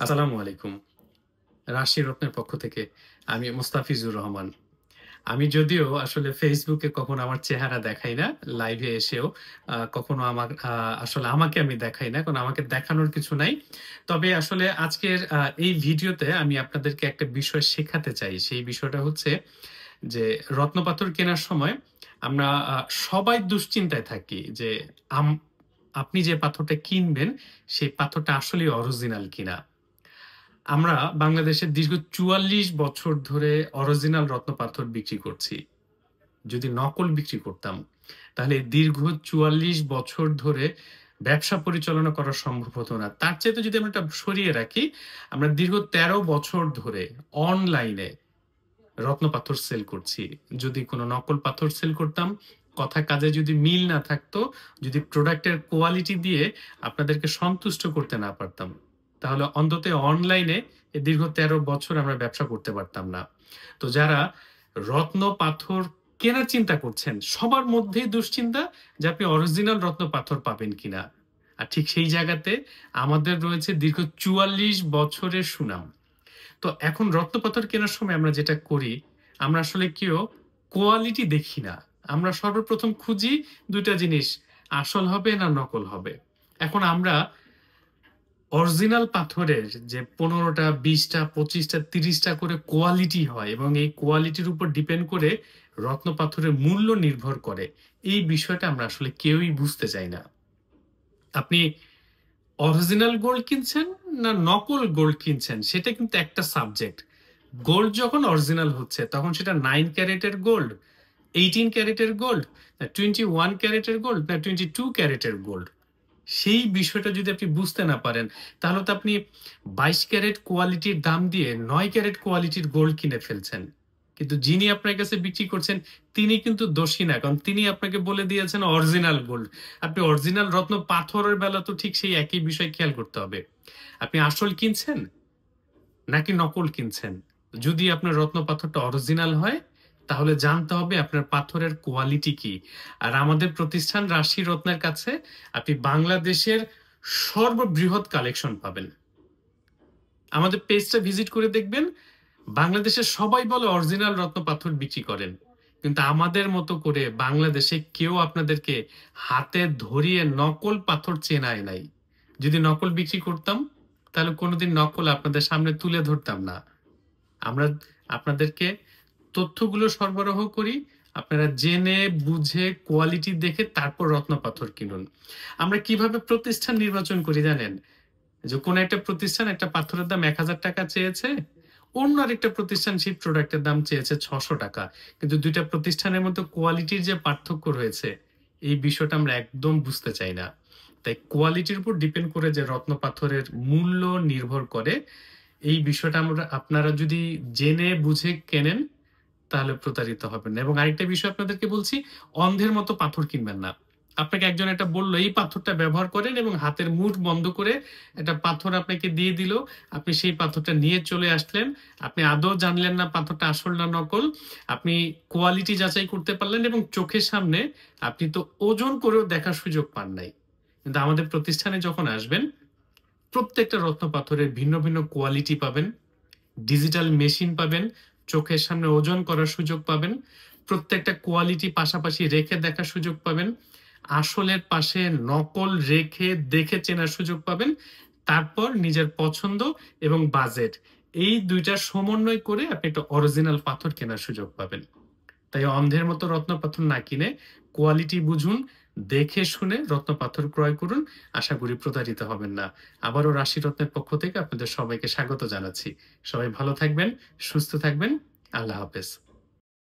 আসসালামু আলাইকুম। রাশি রত্নের পক্ষ থেকে আমি মুস্তাফিজুর রহমান। আমি যদিও আসলে ফেসবুকে কখনো আমার চেহারা দেখাই না, লাইভে এসেও কখনো আসলে আমাকে আমি দেখাই না, কারণ আমাকে দেখানোর কিছু নাই। তবে আসলে আজকের এই ভিডিওতে আমি আপনাদেরকে একটা বিষয় শেখাতে চাই। সেই বিষয়টা হচ্ছে যে রত্নপাথর কেনার সময় আমরা সবাই দুশ্চিন্তায় থাকি যে আম আপনি যে পাথরটা কিনবেন, সেই পাথরটা আসলেই অরিজিনাল কিনা। আমরা বাংলাদেশের দীর্ঘ ৪৪ বছর ধরে অরিজিনাল রত্নপাথর বিক্রি করছি। যদি নকল বিক্রি করতাম, তাহলে দীর্ঘ ৪৪ বছর ধরে ব্যবসা পরিচালনা করা সম্ভব হতো না। তার চাইতে যদি আমরা এটা সরিয়ে রাখি, আমরা দীর্ঘ ১৩ বছর ধরে অনলাইনে রত্নপাথর সেল করছি। যদি কোনো নকল পাথর সেল করতাম, কথা কাজে যদি মিল না থাকতো, যদি প্রোডাক্টের কোয়ালিটি দিয়ে আপনাদেরকে সন্তুষ্ট করতে না পারতাম, তাহলে অন্তত অনলাইনে এই দীর্ঘ ১৩ বছর আমরা ব্যবসা করতে পারতাম না। তো যারা রত্ন পাথর কেনার চিন্তা করছেন, সবার মধ্যেই দুশ্চিন্তা যে আপনি অরিজিনাল রত্ন পাথর পাবেন কিনা। আর ঠিক সেই জায়গাতে আমাদের রয়েছে দীর্ঘ ৪৪ বছরের সুনাম। তো এখন রত্নপাথর কেনার সময় আমরা যেটা করি, আমরা আসলে কেউ কোয়ালিটি দেখি না। আমরা সর্বপ্রথম খুঁজি দুইটা জিনিস, আসল হবে না নকল হবে। এখন আমরা অরিজিনাল পাথরের যে ১৫টা ২০টা ২৫টা ৩০টা করে কোয়ালিটি হয়, এবং এই কোয়ালিটির উপর ডিপেন্ড করে রত্ন পাথরের মূল্য নির্ভর করে। এই বিষয়টা আমরা আসলে কেউই বুঝতে চাই না। আপনি অরিজিনাল গোল্ড কিনছেন না নকল গোল্ড কিনছেন, সেটা কিন্তু একটা সাবজেক্ট। গোল্ড যখন অরিজিনাল হচ্ছে, তখন সেটা 9 ক্যারেটের গোল্ড, 18 ক্যারেটের গোল্ড, না 21 ক্যারেটের গোল্ড, না 22 ক্যারেটের গোল্ড, সেই বিষয়টা যদি আপনি বুঝতে না পারেন, তাহলে তো আপনি 22 ক্যারেট কোয়ালিটির দাম দিয়ে 9 ক্যারেট কোয়ালিটির গোল্ড কিনে ফেলছেন। কিন্তু যিনি আপনার কাছে বিক্রি করছেন, তিনি কিন্তু দোষী না, কারণ তিনি আপনাকে বলে দিয়েছেন অরিজিনাল গোল্ড। আপনি অরিজিনাল রত্ন পাথরের বেলা তো ঠিক সেই একই বিষয় খেয়াল করতে হবে। আপনি আসল কিনছেন নাকি নকল কিনছেন। যদি আপনার রত্ন পাথরটা অরিজিনাল হয়, তাহলে জানতে হবে আপনার পাথরের কোয়ালিটি কি। আর আমাদের প্রতিষ্ঠান রাশি রত্নের কাছে আপনি বাংলাদেশের সর্ববৃহৎ কালেকশন পাবেন। আমাদের পেজটা ভিজিট করে দেখবেন, বাংলাদেশের সবাই বলে অরিজিনাল রত্ন পাথর বিক্রি করেন, কিন্তু আমাদের মতো করে বাংলাদেশে কেউ আপনাদেরকে হাতে ধরিয়ে নকল পাথর চেনায় নাই। যদি নকল বিক্রি করতাম, তাহলে কোনোদিন নকল আপনাদের সামনে তুলে ধরতাম না। আমরা আপনাদেরকে তথ্যগুলো সরবরাহ করি, আপনারা জেনে বুঝে কোয়ালিটি দেখে তারপর রত্ন পাথর কিনুন। আমরা কিভাবে প্রতিষ্ঠান নির্বাচন করি জানেন? যে কোনো একটা প্রতিষ্ঠান একটা পাথরের দাম ১,০০০ টাকা চেয়েছে, অন্য আরেকটা প্রতিষ্ঠান সেই প্রোডাক্টের দাম চেয়েছে ৬০০ টাকা, কিন্তু দুইটা প্রতিষ্ঠানের মধ্যে কোয়ালিটির যে পার্থক্য রয়েছে, এই বিষয়টা আমরা একদম বুঝতে চাই না। তাই কোয়ালিটির উপর ডিপেন্ড করে যে রত্ন পাথরের মূল্য নির্ভর করে, এই বিষয়টা আপনারা যদি জেনে বুঝে কেনেন, তাহলে প্রতারিত হবেন না। এবং আরেকটা বিষয় আপনাদেরকে বলছি, অন্ধের মতো পাথর কিনবেন না। আপনাকে একজন এটা বললো এই পাথরটা ব্যবহার করেন, এবং হাতের মুঠ বন্ধ করে একটা পাথর আপনাকে দিয়ে দিল, আপনি সেই পাথরটা নিয়ে চলে আসলেন, আপনি আদৌ জানলেন না পাথরটা আসল না নকল, আপনি কোয়ালিটি যাচাই করতে পারলেন, এবং চোখের সামনে আপনি তো ওজন করেও দেখার সুযোগ পান নাই। কিন্তু আমাদের প্রতিষ্ঠানে যখন আসবেন, প্রত্যেকটা রত্ন পাথরের ভিন্ন ভিন্ন কোয়ালিটি পাবেন, ডিজিটাল মেশিন পাবেন, চোখের সামনে ওজন করার সুযোগ পাবেন, প্রত্যেকটা কোয়ালিটি পাশাপাশি রেখে দেখার সুযোগ পাবেন, আসলের পাশে নকল রেখে দেখে চেনার সুযোগ পাবেন, তারপর নিজের পছন্দ এবং বাজেট, এই দুইটার সমন্বয় করে আপনি একটা অরিজিনাল পাথর কেনার সুযোগ পাবেন। তাই অন্ধের মতো রত্ন পাথর না কিনে কোয়ালিটি বুঝুন, দেখে শুনে রত্ন পাথর ক্রয় করুন। আশা করি প্রতারিত হবেন না। আবারও রাশি রত্নের পক্ষ থেকে আপনাদের সবাইকে স্বাগত জানাচ্ছি। সবাই ভালো থাকবেন, সুস্থ থাকবেন। আল্লাহ হাফেজ।